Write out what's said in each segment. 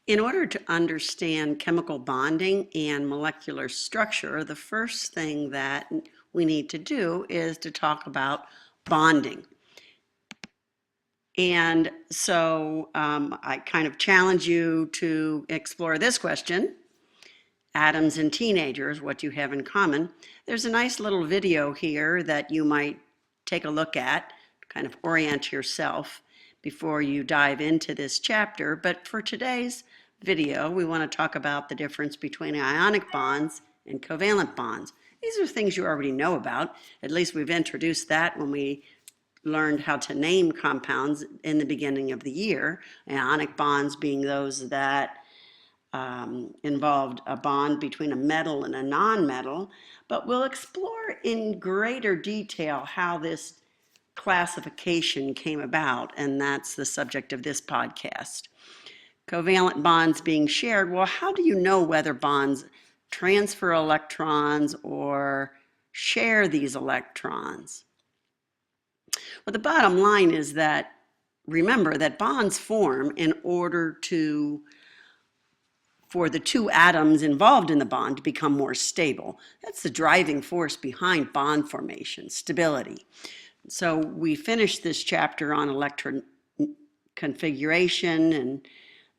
In order to understand chemical bonding and molecular structure, the first thing that we need to do is to talk about bonding. And so I kind of challenge you to explore this question. Atoms and teenagers, what do you have in common? There's a nice little video here that you might take a look at, kind of orient yourself before you dive into this chapter. But for today's video, we want to talk about the difference between ionic bonds and covalent bonds. These are things you already know about. At least we've introduced that when we learned how to name compounds in the beginning of the year. Ionic bonds being those that involved a bond between a metal and a non-metal, but we'll explore in greater detail how this classification came about, and that's the subject of this podcast. Covalent bonds being shared, well, how do you know whether bonds transfer electrons or share these electrons? Well, the bottom line is that, remember that bonds form in order for the two atoms involved in the bond to become more stable. That's the driving force behind bond formation, stability. So we finished this chapter on electron configuration and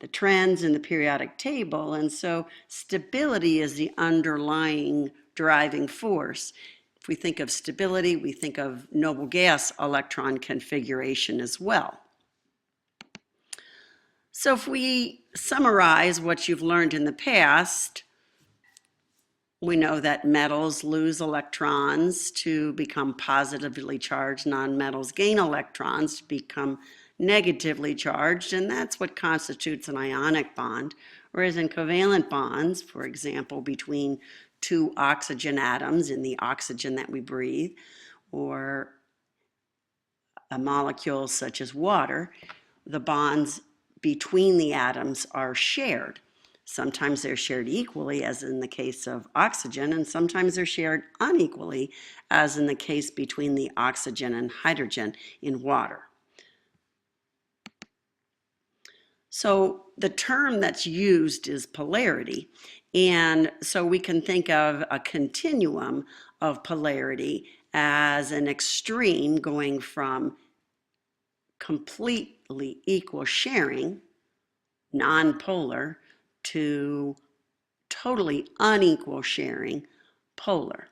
the trends in the periodic table, and so stability is the underlying driving force. If we think of stability, we think of noble gas electron configuration as well. So if we summarize what you've learned in the past, we know that metals lose electrons to become positively charged. Nonmetals gain electrons to become negatively charged, and that's what constitutes an ionic bond. Whereas in covalent bonds, for example, between two oxygen atoms in the oxygen that we breathe, or a molecule such as water, the bonds between the atoms are shared. Sometimes they're shared equally, as in the case of oxygen, and sometimes they're shared unequally, as in the case between the oxygen and hydrogen in water. So the term that's used is polarity, and so we can think of a continuum of polarity as an extreme going from completely equal sharing, non-polar, to totally unequal sharing, polar.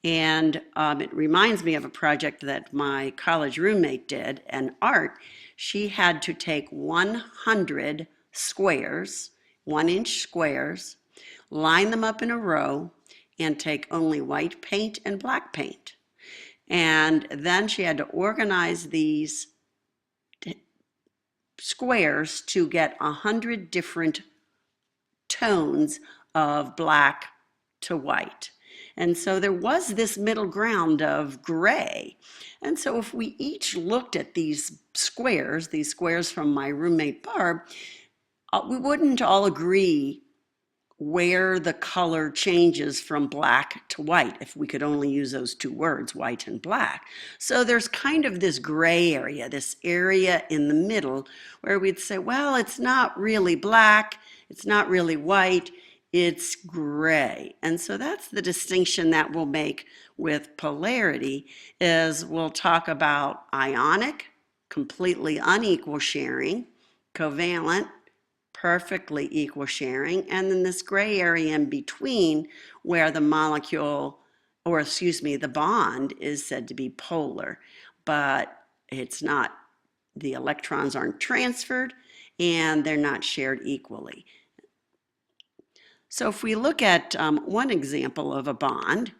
And it reminds me of a project that my college roommate did, and Art. She had to take 100 squares, 1-inch squares, line them up in a row, and take only white paint and black paint. And then she had to organize these squares to get 100 different tones of black to white. And so there was this middle ground of gray. And so if we each looked at these squares from my roommate Barb, we wouldn't all agree where the color changes from black to white, if we could only use those two words, white and black. So there's kind of this gray area, this area in the middle where we'd say, well, it's not really black, it's not really white, it's gray. And so that's the distinction that we'll make with polarity, is we'll talk about ionic, completely unequal sharing, covalent, perfectly equal sharing, and then this gray area in between where the molecule, or excuse me, the bond is said to be polar, but it's not, the electrons aren't transferred and they're not shared equally. So if we look at one example of a bond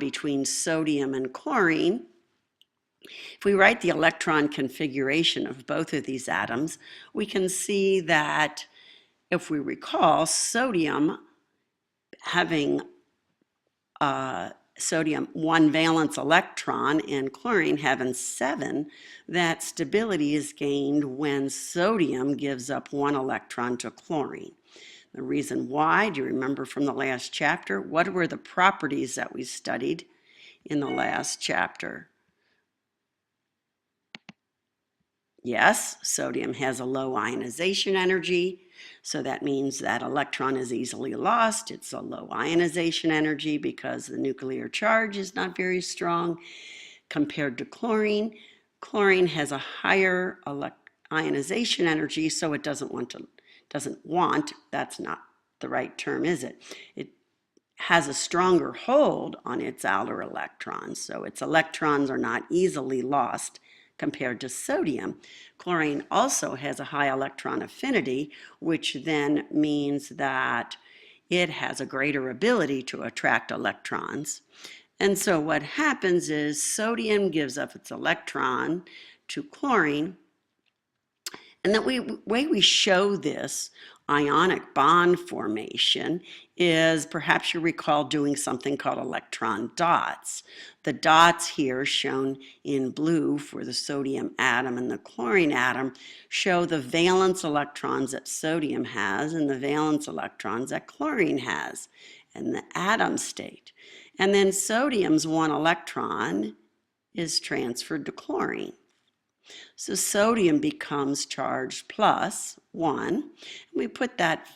between sodium and chlorine, if we write the electron configuration of both of these atoms, we can see that, if we recall, sodium having sodium 1 valence electron and chlorine having 7, that stability is gained when sodium gives up 1 electron to chlorine. The reason why, do you remember from the last chapter? What were the properties that we studied in the last chapter? Yes, sodium has a low ionization energy. So that means that electron is easily lost. It's a low ionization energy because the nuclear charge is not very strong compared to chlorine. Chlorine has a higher ionization energy, so it doesn't want, that's not the right term, is it? It has a stronger hold on its outer electrons, so its electrons are not easily lost compared to sodium. Chlorine also has a high electron affinity, which then means that it has a greater ability to attract electrons. And so what happens is sodium gives up its electron to chlorine. And the way we show this ionic bond formation is, perhaps you recall doing something called electron dots. The dots here, shown in blue for the sodium atom and the chlorine atom, show the valence electrons that sodium has and the valence electrons that chlorine has, and the atom state. And then sodium's one electron is transferred to chlorine. So sodium becomes charged +1. We put that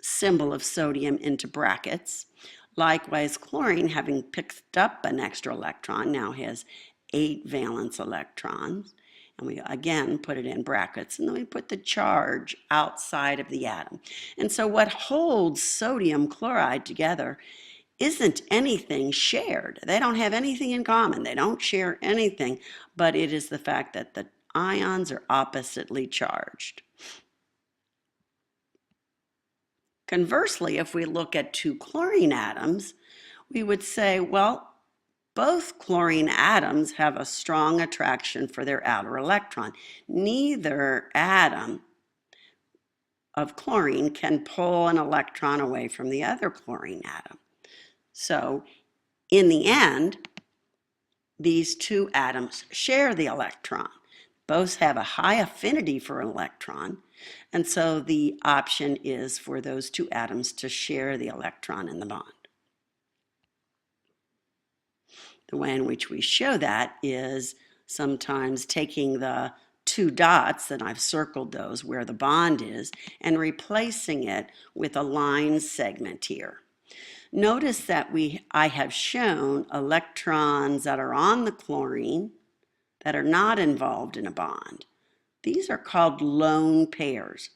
symbol of sodium into brackets. Likewise, chlorine, having picked up an extra electron, now has 8 valence electrons. And we again put it in brackets, and then we put the charge outside of the atom. And so what holds sodium chloride together isn't anything shared. They don't have anything in common. They don't share anything, but it is the fact that the ions are oppositely charged. Conversely, if we look at 2 chlorine atoms, we would say, well, both chlorine atoms have a strong attraction for their outer electron. Neither atom of chlorine can pull an electron away from the other chlorine atom. So in the end, these 2 atoms share the electron. Both have a high affinity for an electron, and so the option is for those 2 atoms to share the electron in the bond. The way in which we show that is sometimes taking the 2 dots, and I've circled those where the bond is, and replacing it with a line segment here. Notice that I have shown electrons that are on the chlorine that are not involved in a bond. These are called lone pairs.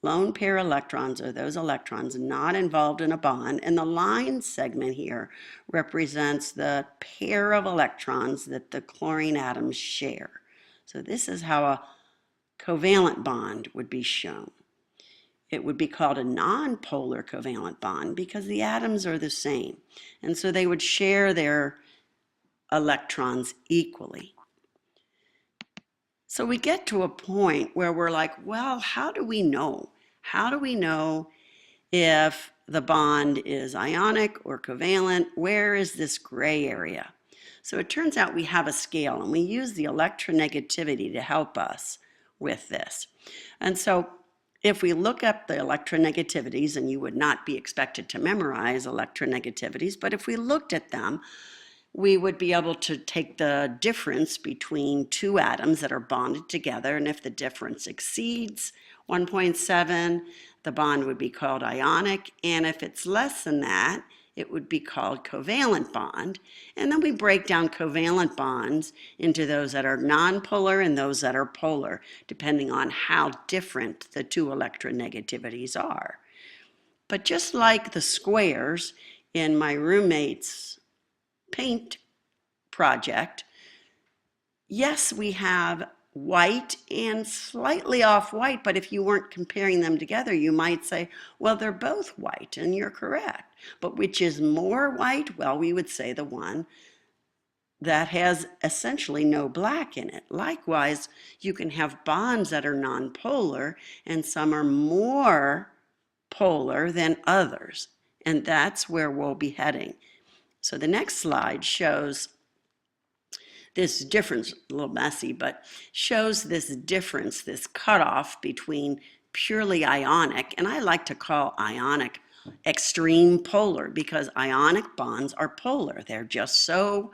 Lone pair electrons are those electrons not involved in a bond, and the line segment here represents the pair of electrons that the chlorine atoms share. So this is how a covalent bond would be shown. It would be called a nonpolar covalent bond because the atoms are the same, and so they would share their electrons equally. So we get to a point where we're like, well, how do we know? How do we know if the bond is ionic or covalent? Where is this gray area? So it turns out we have a scale, and we use the electronegativity to help us with this. And so if we look up the electronegativities, and you would not be expected to memorize electronegativities, but if we looked at them, we would be able to take the difference between 2 atoms that are bonded together, and if the difference exceeds 1.7, the bond would be called ionic, and if it's less than that, it would be called covalent bond. And then we break down covalent bonds into those that are nonpolar and those that are polar, depending on how different the 2 electronegativities are. But just like the squares in my roommate's paint project, yes, we have white and slightly off-white, but if you weren't comparing them together, you might say, well, they're both white, and you're correct. But which is more white? Well, we would say the one that has essentially no black in it. Likewise, you can have bonds that are nonpolar, and some are more polar than others, and that's where we'll be heading. So the next slide shows this difference, a little messy, but shows this difference, this cutoff between purely ionic, and I like to call ionic extreme polar because ionic bonds are polar. They're just so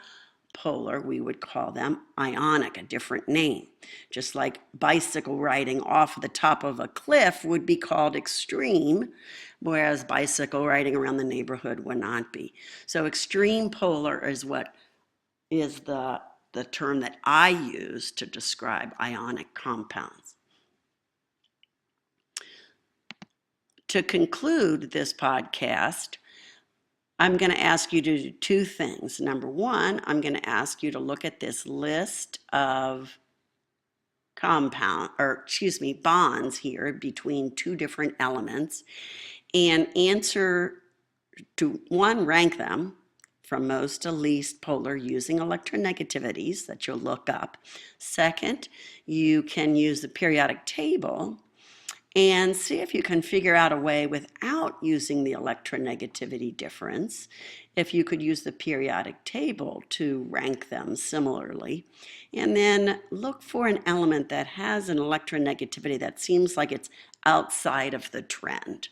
polar, we would call them ionic, a different name. Just like bicycle riding off the top of a cliff would be called extreme, whereas bicycle riding around the neighborhood would not be. So extreme polar is what is the term that I use to describe ionic compounds. To conclude this podcast, I'm going to ask you to do two things. Number one, I'm going to ask you to look at this list of bonds here between two different elements and answer to one, rank them from most to least polar using electronegativities that you'll look up. Second, you can use the periodic table and see if you can figure out a way without using the electronegativity difference, if you could use the periodic table to rank them similarly. And then look for an element that has an electronegativity that seems like it's outside of the trend.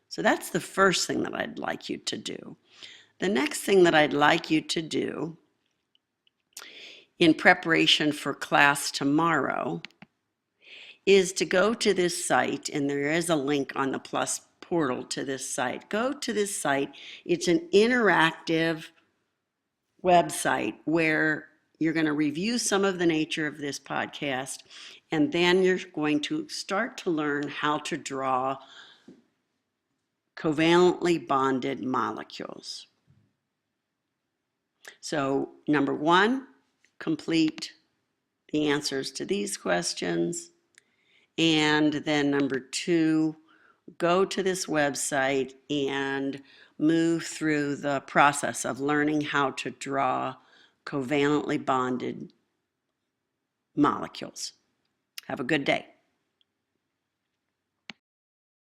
So that's the first thing that I'd like you to do. The next thing that I'd like you to do in preparation for class tomorrow is to go to this site, and there is a link on the PLUS portal to this site. Go to this site. It's an interactive website where you're going to review some of the nature of this podcast, and then you're going to start to learn how to draw covalently bonded molecules. So, number one, complete the answers to these questions. And then number two, go to this website and move through the process of learning how to draw covalently bonded molecules. Have a good day.